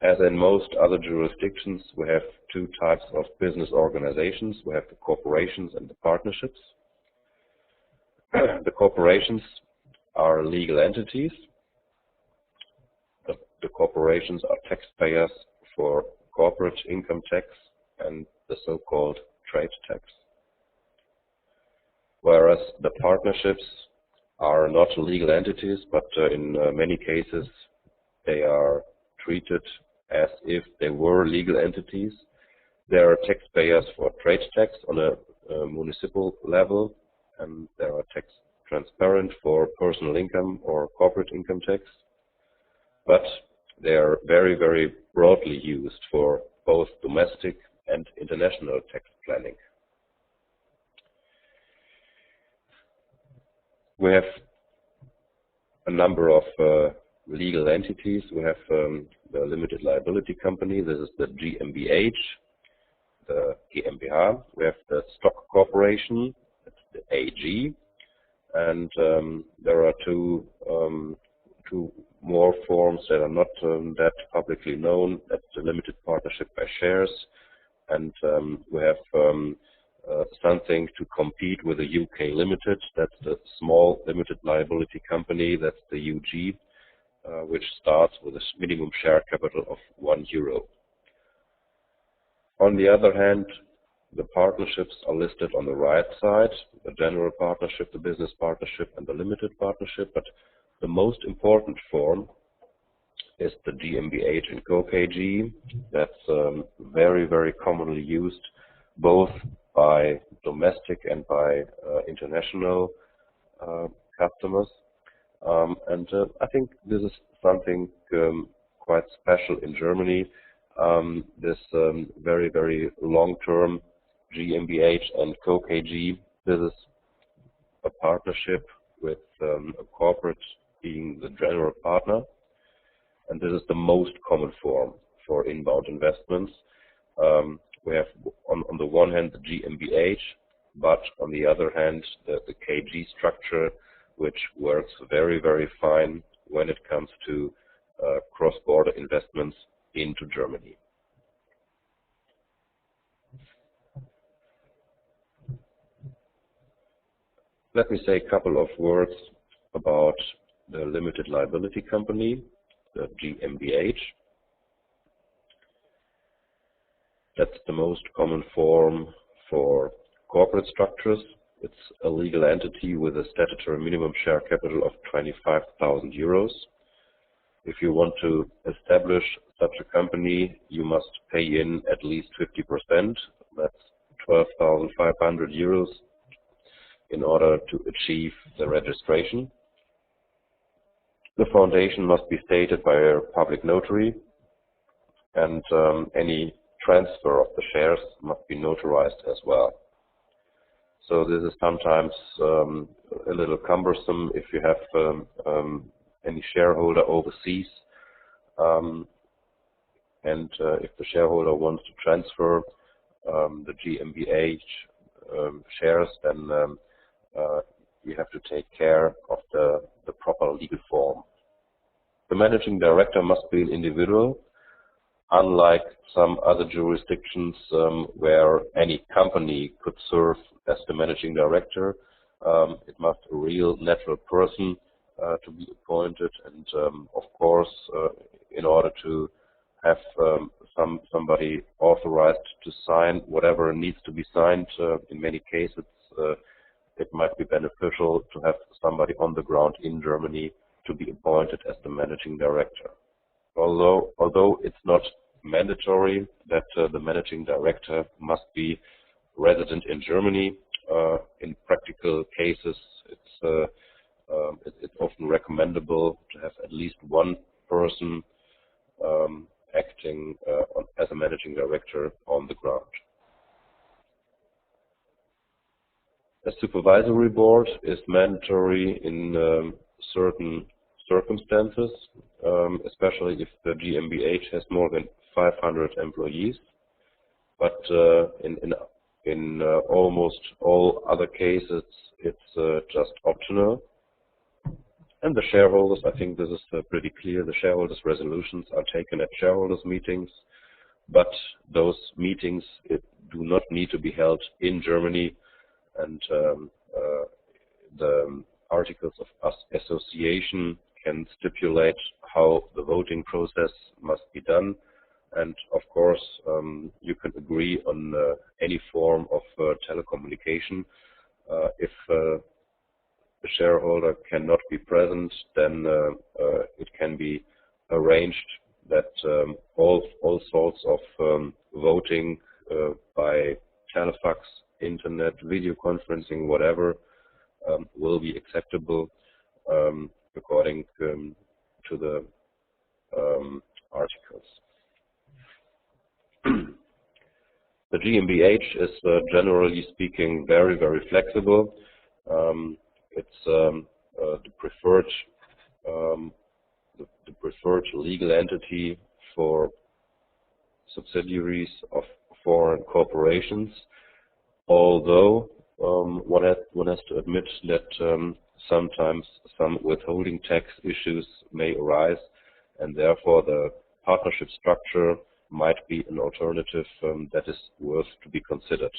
As in most other jurisdictions, we have two types of business organizations. We have the corporations and the partnerships. The corporations are legal entities. The corporations are taxpayers for corporate income tax and the so-called trade tax. Whereas the partnerships are not legal entities, but in many cases they are treated as if they were legal entities. They are taxpayers for trade tax on a municipal level, and they are tax transparent for personal income or corporate income tax. But they are very, very broadly used for both domestic and international tax planning. We have a number of legal entities. We have the limited liability company. This is the GmbH, the GmbH. We have the stock corporation, that's the AG, and there are two more forms that are not that publicly known. That's the limited partnership by shares, and we have something to compete with the UK Limited. That's the small limited liability company. That's the UG, which starts with a minimum share capital of €1. On the other hand, the partnerships are listed on the right side: the general partnership, the business partnership, and the limited partnership. But the most important form is the GmbH and Co. KG. That's very, very commonly used both by domestic and by international customers. And I think this is something quite special in Germany. This very, very long-term GmbH and Co. KG. This is a partnership with a corporate being the general partner, and this is the most common form for inbound investments. We have on the one hand the GmbH, but on the other hand the KG structure, which works very, very fine when it comes to cross-border investments into Germany. Let me say a couple of words about the limited liability company, the GmbH. That's the most common form for corporate structures. It's a legal entity with a statutory minimum share capital of €25,000. If you want to establish such a company, you must pay in at least 50%. That's €12,500 in order to achieve the registration. The foundation must be stated by a public notary, and any transfer of the shares must be notarized as well. So this is sometimes a little cumbersome if you have any shareholder overseas, and if the shareholder wants to transfer the GmbH shares, then you have to take care of the proper legal form. The managing director must be an individual. Unlike some other jurisdictions where any company could serve as the managing director, it must be a real natural person to be appointed, and of course, in order to have somebody authorized to sign whatever needs to be signed, in many cases it might be beneficial to have somebody on the ground in Germany to be appointed as the managing director. Although it's not mandatory that the managing director must be resident in Germany, in practical cases it's often recommendable to have at least one person acting as a managing director on the ground. A supervisory board is mandatory in certain circumstances, especially if the GmbH has more than 500 employees. But in almost all other cases, it's just optional. And the shareholders, I think this is pretty clear, the shareholders' resolutions are taken at shareholders' meetings, but those meetings do not need to be held in Germany, and the articles of association can stipulate how the voting process must be done. And of course, you can agree on any form of telecommunication. If the shareholder cannot be present, then it can be arranged that all sorts of voting by telefax, internet, video conferencing, whatever, will be acceptable according to the articles. The GmbH is generally speaking very, very flexible. It's the preferred legal entity for subsidiaries of foreign corporations, although one has to admit that sometimes some withholding tax issues may arise, and therefore the partnership structure might be an alternative that is worth to be considered.